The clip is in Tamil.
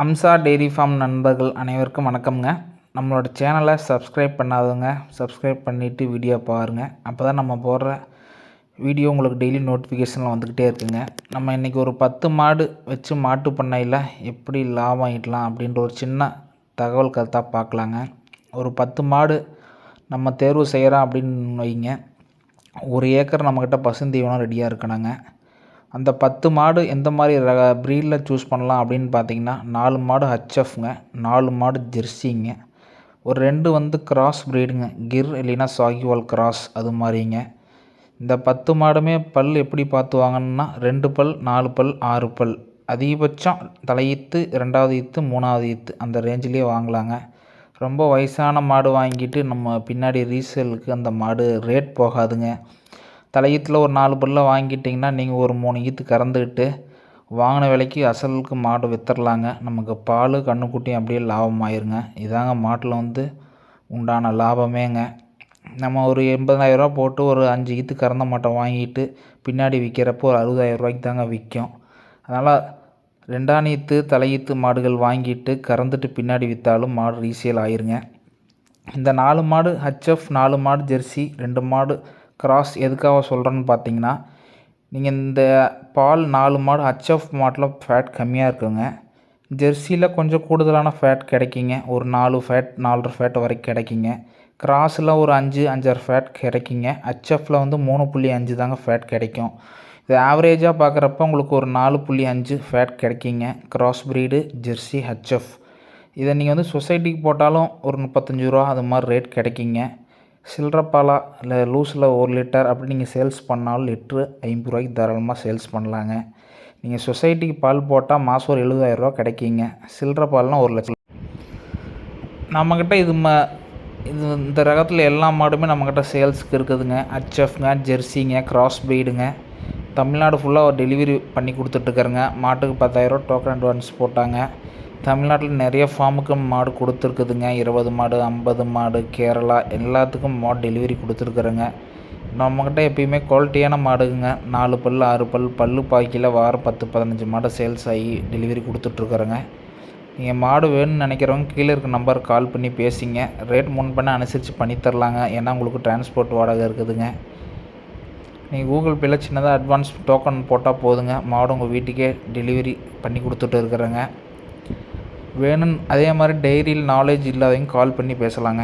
அம்சா டெய்ரி ஃபார்ம் நண்பர்கள் அனைவருக்கும் வணக்கம்ங்க. நம்மளோட சேனலை சப்ஸ்கிரைப் பண்ணாதவங்க சப்ஸ்கிரைப் பண்ணிவிட்டு வீடியோ பாருங்கள். அப்போ தான் நம்ம போடுற வீடியோ உங்களுக்கு டெய்லி நோட்டிஃபிகேஷனில் வந்துக்கிட்டே இருக்குங்க. நம்ம இன்றைக்கி ஒரு 10 மாடு வச்சு மாட்டு பண்ணையில் எப்படி லாபம் ஈட்டலாம் அப்படின்ற ஒரு சின்ன தகவல் கருத்தாக பார்க்கலாங்க. ஒரு 10 மாடு நம்ம தேர்வு செய்கிறோம் அப்படின்னு வைங்க. 1 ஏக்கர் நம்மக்கிட்ட பசுந்தீவனம் ரெடியாக இருக்கணுங்க. அந்த 10 மாடு எந்த மாதிரி ப்ரீடில் சூஸ் பண்ணலாம் அப்படின்னு பார்த்தீங்கன்னா, 4 மாடு ஹச்எஃப்ங்க, 4 மாடு ஜெர்சிங்க, ஒரு 2 கிராஸ் ப்ரீடுங்க, கிர் இல்லைன்னா சாகிவால் கிராஸ் அது மாதிரிங்க. இந்த 10 மாடுமே பல் எப்படி பார்த்து வாங்கணுன்னா 2 பல், 4 பல், 6 பல், அதிகபட்சம் தலையீத்து, 2வது ஈத்து, 3வது ஈத்து அந்த ரேஞ்சிலே வாங்கலாங்க. ரொம்ப வயசான மாடு வாங்கிட்டு நம்ம பின்னாடி ரீசேலுக்கு அந்த மாடு ரேட் போகாதுங்க. தலையீத்தில் ஒரு 4 பல்ல வாங்கிட்டிங்கன்னா நீங்கள் ஒரு 3 ஈத்து கறந்துக்கிட்டு வாங்கின விலைக்கு அசலுக்கு மாடு விற்றுறலாங்க. நமக்கு பால் கன்றுக்குட்டியும் அப்படியே லாபமாயிருங்க. இதாங்க மாட்டில் உண்டான லாபமேங்க. நம்ம ஒரு 80,000 போட்டு ஒரு 5 ஈத்து கறந்த மாட்டை வாங்கிட்டு பின்னாடி விற்கிறப்போ ஒரு 60,000 தாங்க விற்கும். அதனால் 2ஆம் ஈத்து தலையீத்து மாடுகள் வாங்கிட்டு கறந்துட்டு பின்னாடி விற்றாலும் மாடு ரீசேல் ஆயிருங்க. இந்த 4 மாடு ஹச்எஃப், 4 மாடு ஜெர்சி, 2 மாடு கிராஸ் எதுக்காக சொல்கிறேன்னு பார்த்தீங்கன்னா, நீங்கள் இந்த பால் 4 மாடு ஹச்எஃப் மாட்டில் ஃபேட் கம்மியாக இருக்குங்க. ஜெர்சியில் கொஞ்சம் கூடுதலான ஃபேட் கிடைக்குங்க. ஒரு 4 ஃபேட் 4.5 ஃபேட் வரைக்கும் கிடைக்குங்க. கிராஸில் ஒரு 5 5.5 ஃபேட் கிடைக்குங்க. ஹச்எஃப்பில் 3.5 தாங்க ஃபேட் கிடைக்கும். இது ஆவரேஜாக பார்க்குறப்ப உங்களுக்கு ஒரு 4.5 ஃபேட் கிடைக்குங்க. Cross breed jersey HF. இதை நீங்கள் சொசைட்டிக்கு போட்டாலும் ஒரு 35 ரூபா அது மாதிரி ரேட் கிடைக்குங்க. சில்லற பாலா இல்லை லூஸில் 1 லிட்டர் அப்படி நீங்கள் சேல்ஸ் பண்ணாலும் லிட்ரு 50 ரூபாய்க்கு தாராளமாக சேல்ஸ் பண்ணலாங்க. நீங்கள் சொசைட்டிக்கு பால் போட்டால் மாதம் ஒரு 70,000 கிடைக்குங்க. சில்லற பால்னால் 1 லட்சம். நம்மக்கிட்ட இது இந்த ரகத்தில் எல்லா மாடுமே நம்மக்கிட்ட சேல்ஸுக்கு இருக்குதுங்க. ஹச்எஃப்ங்க, ஜெர்சிங்க, கிராஸ் ப்ரீடுங்க. தமிழ்நாடு ஃபுல்லாக டெலிவரி பண்ணி கொடுத்துட்ருக்குறேங்க. மாட்டுக்கு 10,000 டோக்கன் அட்வான்ஸ் போட்டாங்க. தமிழ்நாட்டில் நிறைய ஃபார்முக்கு மாடு கொடுத்துருக்குதுங்க. 20 மாடு, 50 மாடு, கேரளா எல்லாத்துக்கும் மாடு டெலிவரி கொடுத்துருக்குறேங்க. நம்மக்கிட்ட எப்பயுமே குவாலிட்டியான மாடுங்க. 4 பல், 6 பல், பல்லு பாக்கியில் வாரம் 10-15 மாடு சேல்ஸ் ஆகி டெலிவரி கொடுத்துட்ருக்குறேங்க. நீங்கள் மாடு வேணும்னு நினைக்கிறவங்க கீழே இருக்க நம்பருக்கு கால் பண்ணி பேசிங்க. ரேட் முன்பண்ண அனுசரித்து பண்ணித்தரலாங்க. ஏன்னா உங்களுக்கு டிரான்ஸ்போர்ட் வாடகை இருக்குதுங்க. நீங்கள் கூகுள் பேயில் சின்னதாக அட்வான்ஸ் டோக்கன் போட்டால் போதுங்க. மாடு உங்கள் வீட்டுக்கே டெலிவரி பண்ணி கொடுத்துட்டு இருக்கிறேங்க. வேணும்னு அதே மாதிரி டெய்ரியில் நாலேஜ் இல்லாதவங்க கால் பண்ணி பேசலாங்க.